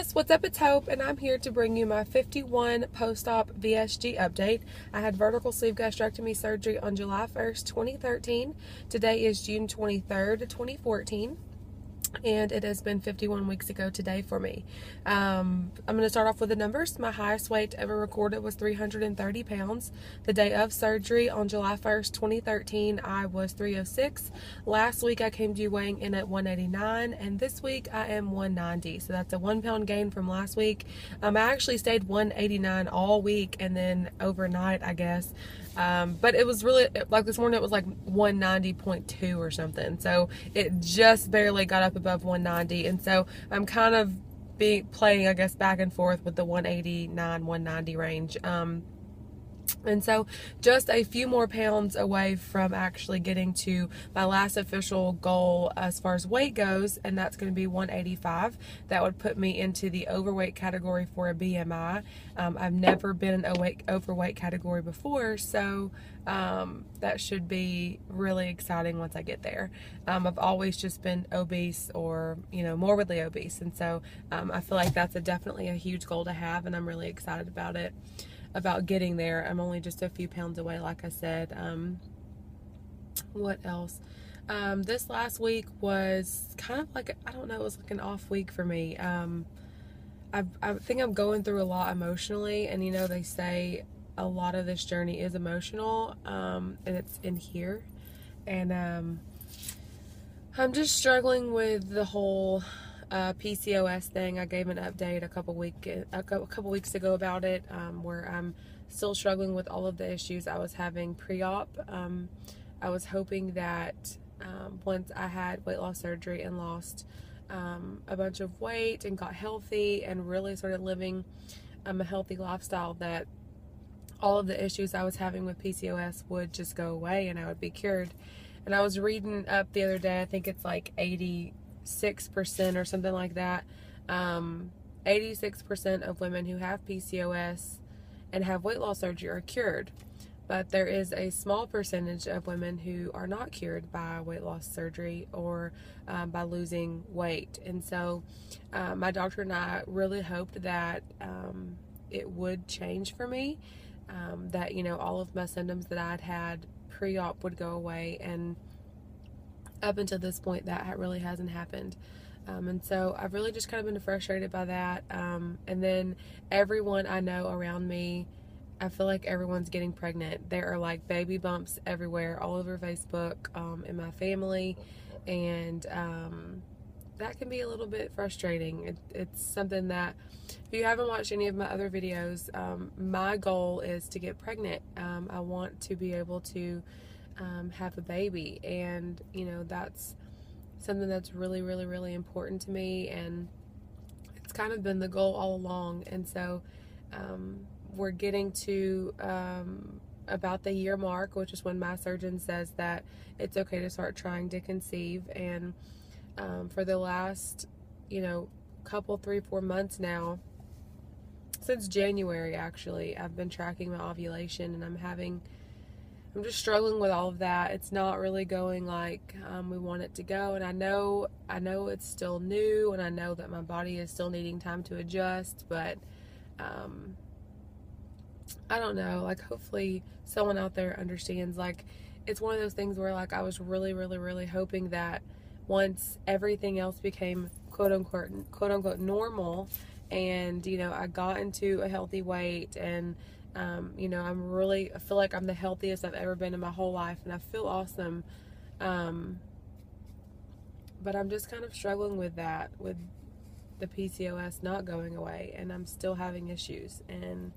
guys, what's up? It's Hope, and I'm here to bring you my 51 post-op VSG update. I had vertical sleeve gastrectomy surgery on July 1st, 2013. Today is June 23rd, 2014. And it has been 51 weeks ago today for me. I'm going to start off with the numbers. My highest weight ever recorded was 330 pounds. The day of surgery on July 1st, 2013, I was 306. Last week I came to you weighing in at 189, and this week I am 190. So that's a 1 pound gain from last week. I actually stayed 189 all week, and then overnight, I guess. But it was really, like this morning, it was like 190.2 or something. So it just barely got up above 190. And so I'm kind of playing, I guess, back and forth with the 189, 190 range. And so just a few more pounds away from actually getting to my last official goal as far as weight goes, and that's going to be 185. That would put me into the overweight category for a BMI. I've never been in overweight category before, so that should be really exciting once I get there. I've always just been obese or, morbidly obese, and so I feel like that's definitely a huge goal to have, and I'm really excited about it. About getting there. I'm only just a few pounds away, like I said. What else? This last week was kind of like, I don't know, it was like an off week for me. I think I'm going through a lot emotionally, and they say a lot of this journey is emotional, and it's in here. And I'm just struggling with the whole PCOS thing. I gave an update a couple weeks ago about it, where I'm still struggling with all of the issues I was having pre-op. I was hoping that once I had weight loss surgery and lost a bunch of weight and got healthy and really started living a healthy lifestyle, that all of the issues I was having with PCOS would just go away and I would be cured. And I was reading up the other day, I think it's like 86% or something like that. 86% of women who have PCOS and have weight loss surgery are cured, but there is a small percentage of women who are not cured by weight loss surgery or by losing weight. And so my doctor and I really hoped that it would change for me, that all of my symptoms that I'd had pre-op would go away, and up until this point that really hasn't happened. And so I've really just kind of been frustrated by that. And then everyone I know around me, I feel like everyone's getting pregnant. There are like baby bumps everywhere, all over Facebook, in my family, and that can be a little bit frustrating. It's something that, if you haven't watched any of my other videos, my goal is to get pregnant. I want to be able to have a baby, and that's something that's really, really, really important to me, and it's kind of been the goal all along. And so we're getting to about the year mark, which is when my surgeon says that it's okay to start trying to conceive. And for the last couple 3-4 months now, since January actually, I've been tracking my ovulation, and I'm just struggling with all of that. It's not really going like we want it to go, and I know it's still new, and I know that my body is still needing time to adjust, but I don't know, like, hopefully someone out there understands. Like, it's one of those things where, like, I was really, really, really hoping that once everything else became quote unquote normal, and I got into a healthy weight, and I feel like I'm the healthiest I've ever been in my whole life, and I feel awesome. But I'm just kind of struggling with that, with the PCOS not going away, and I'm still having issues. And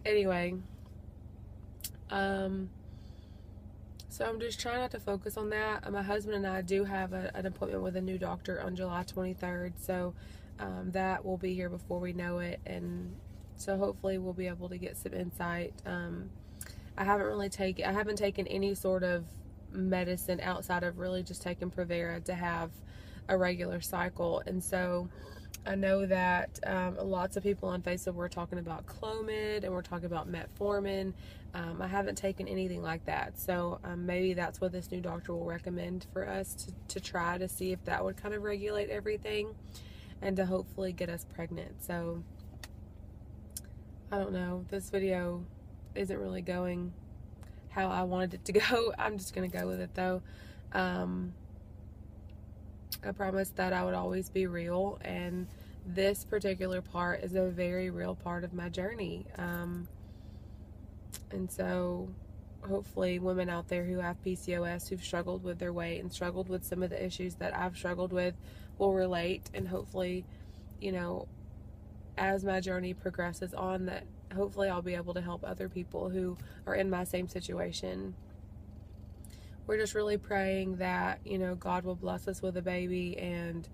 anyway, so I'm just trying not to focus on that. My husband and I do have an appointment with a new doctor on July 23rd, so that will be here before we know it, and so hopefully we'll be able to get some insight. I haven't taken any sort of medicine outside of really just taking Provera to have a regular cycle. And so I know that lots of people on Facebook were talking about Clomid, and we're talking about metformin. I haven't taken anything like that, so maybe that's what this new doctor will recommend for us to try to see if that would kind of regulate everything. and to hopefully get us pregnant. So I don't know, this video isn't really going how I wanted it to go. I'm just gonna go with it though. I promised that I would always be real, and this particular part is a very real part of my journey. And so hopefully women out there who have PCOS, who've struggled with their weight and struggled with some of the issues that I've struggled with, will relate, and hopefully, you know, as my journey progresses on, that hopefully I'll be able to help other people who are in my same situation. We're just really praying that, you know, God will bless us with a baby, and,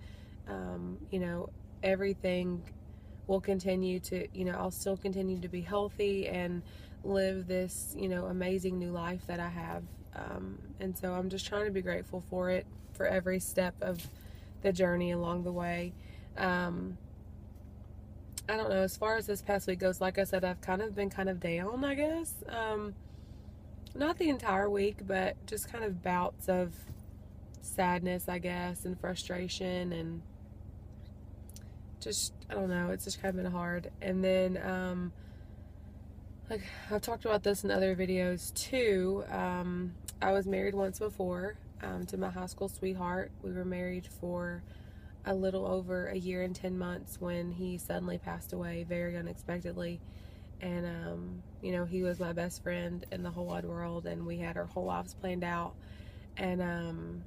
you know, everything will continue to, you know, I'll still continue to be healthy and live this, you know, amazing new life that I have. And so I'm just trying to be grateful for it, for every step of the journey along the way. I don't know, as far as this past week goes, like I said, I've kind of been down, I guess. Not the entire week, but just kind of bouts of sadness, I guess, and frustration, and just, I don't know, it's just kind of been hard. And then, like I've talked about this in other videos too, I was married once before, to my high school sweetheart. We were married for a little over a year and 10 months when he suddenly passed away very unexpectedly. And, you know, he was my best friend in the whole wide world, and we had our whole lives planned out. And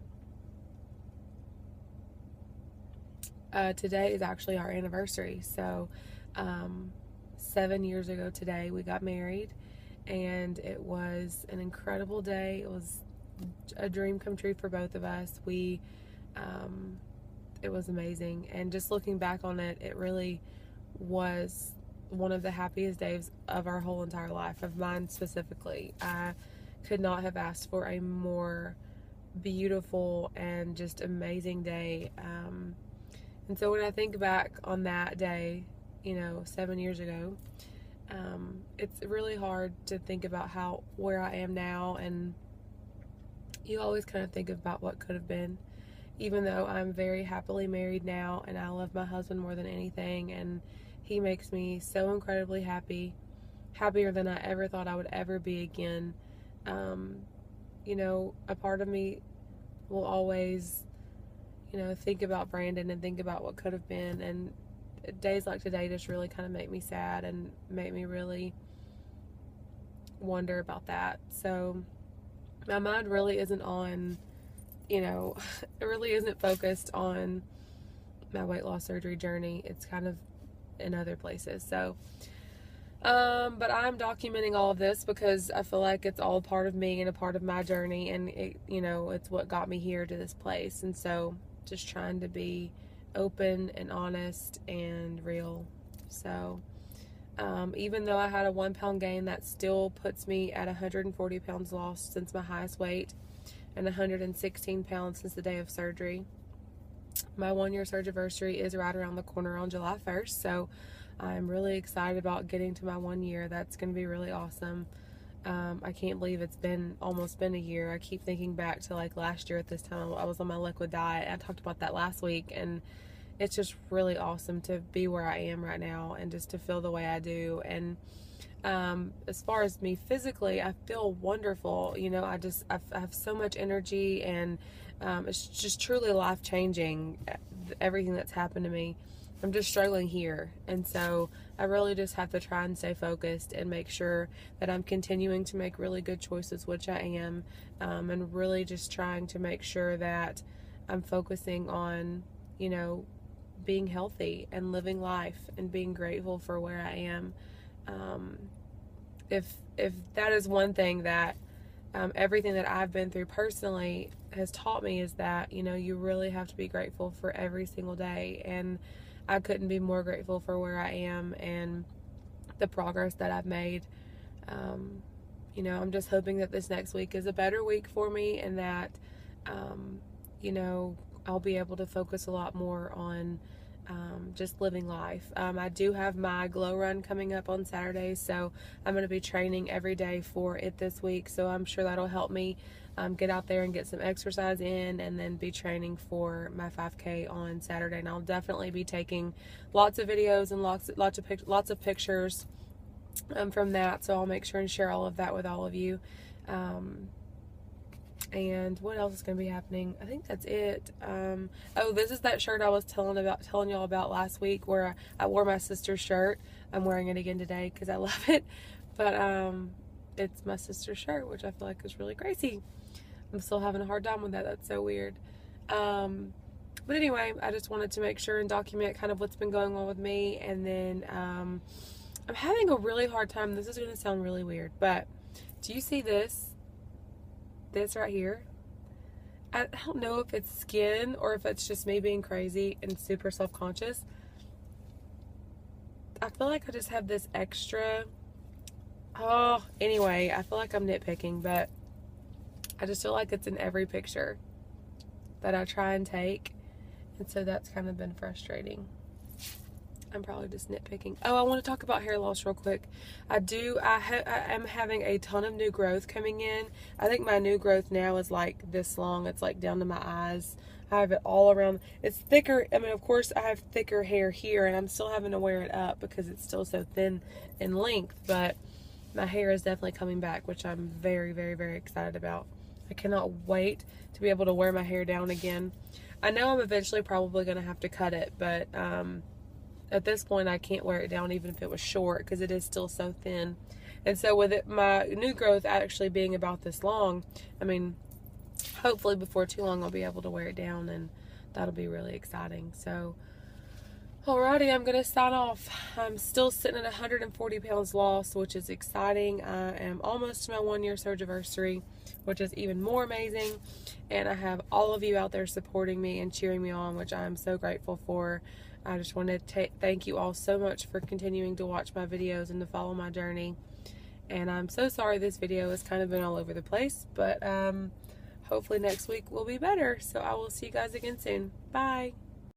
today is actually our anniversary. So 7 years ago today we got married, and it was an incredible day. It was a dream come true for both of us. It was amazing, and just looking back on it, it really was one of the happiest days of our whole entire life, of mine specifically. I could not have asked for a more beautiful and just amazing day. And so when I think back on that day, you know, 7 years ago, it's really hard to think about where I am now, and you always kind of think about what could have been, even though I'm very happily married now, and I love my husband more than anything, and he makes me so incredibly happy, happier than I ever thought I would ever be again. You know, a part of me will always, you know, think about Brandon and think about what could have been, and days like today just really kind of make me sad and make me really wonder about that. So my mind really isn't on, you know, it really isn't focused on my weight loss surgery journey. It's kind of in other places. So but I'm documenting all of this because I feel like it's all part of me and a part of my journey, and it, you know, it's what got me here to this place. And so just trying to be open and honest and real. So even though I had a 1 pound gain, that still puts me at 140 pounds lost since my highest weight, and 116 pounds since the day of surgery. My 1 year surgiversary is right around the corner on July 1st, so I'm really excited about getting to my 1 year. That's going to be really awesome. I can't believe it's almost been a year. I keep thinking back to like last year at this time. I was on my liquid diet. I talked about that last week, and it's just really awesome to be where I am right now and just to feel the way I do. And as far as me physically, I feel wonderful. You know, I have so much energy, and it's just truly life-changing, everything that's happened to me. I'm just struggling here, and so I really just have to try and stay focused and make sure that I'm continuing to make really good choices, which I am, and really just trying to make sure that I'm focusing on, you know, being healthy and living life and being grateful for where I am. If that is one thing that everything that I've been through personally has taught me, is that, you know, you really have to be grateful for every single day. And I couldn't be more grateful for where I am and the progress that I've made. You know, I'm just hoping that this next week is a better week for me, and that, you know, I'll be able to focus a lot more on just living life. I do have my glow run coming up on Saturday, so I'm going to be training every day for it this week, so I'm sure that'll help me get out there and get some exercise in, and then be training for my 5K on Saturday. And I'll definitely be taking lots of videos and lots of pictures from that. So I'll make sure and share all of that with all of you. And what else is going to be happening? I think that's it. Oh, this is that shirt I was telling y'all about last week, where I wore my sister's shirt. I'm wearing it again today because I love it. But it's my sister's shirt, which I feel like is really crazy. I'm still having a hard time with that. That's so weird. But anyway, I just wanted to make sure and document kind of what's been going on with me. And then I'm having a really hard time. This is going to sound really weird, but do you see this? This right here? I don't know if it's skin or if it's just me being crazy and super self-conscious. I feel like I just have this extra. Oh, anyway, I feel like I'm nitpicking, but I just feel like it's in every picture that I try and take. And so that's kind of been frustrating. I'm probably just nitpicking. Oh, I want to talk about hair loss real quick. I am having a ton of new growth coming in. I think my new growth now is like this long. It's like down to my eyes. I have it all around. It's thicker. I mean, of course, I have thicker hair here, and I'm still having to wear it up because it's still so thin in length. But my hair is definitely coming back, which I'm very, very, very excited about. I cannot wait to be able to wear my hair down again. I know I'm eventually probably going to have to cut it, but at this point I can't wear it down even if it was short because it is still so thin. And so with it, my new growth actually being about this long, I mean, hopefully before too long I'll be able to wear it down, and that'll be really exciting. So alrighty, I'm going to sign off. I'm still sitting at 140 pounds lost, which is exciting. I am almost to my 1-year surgiversary, which is even more amazing. And I have all of you out there supporting me and cheering me on, which I'm so grateful for. I just want to thank you all so much for continuing to watch my videos and to follow my journey. And I'm so sorry this video has kind of been all over the place, but hopefully next week will be better. So I will see you guys again soon. Bye.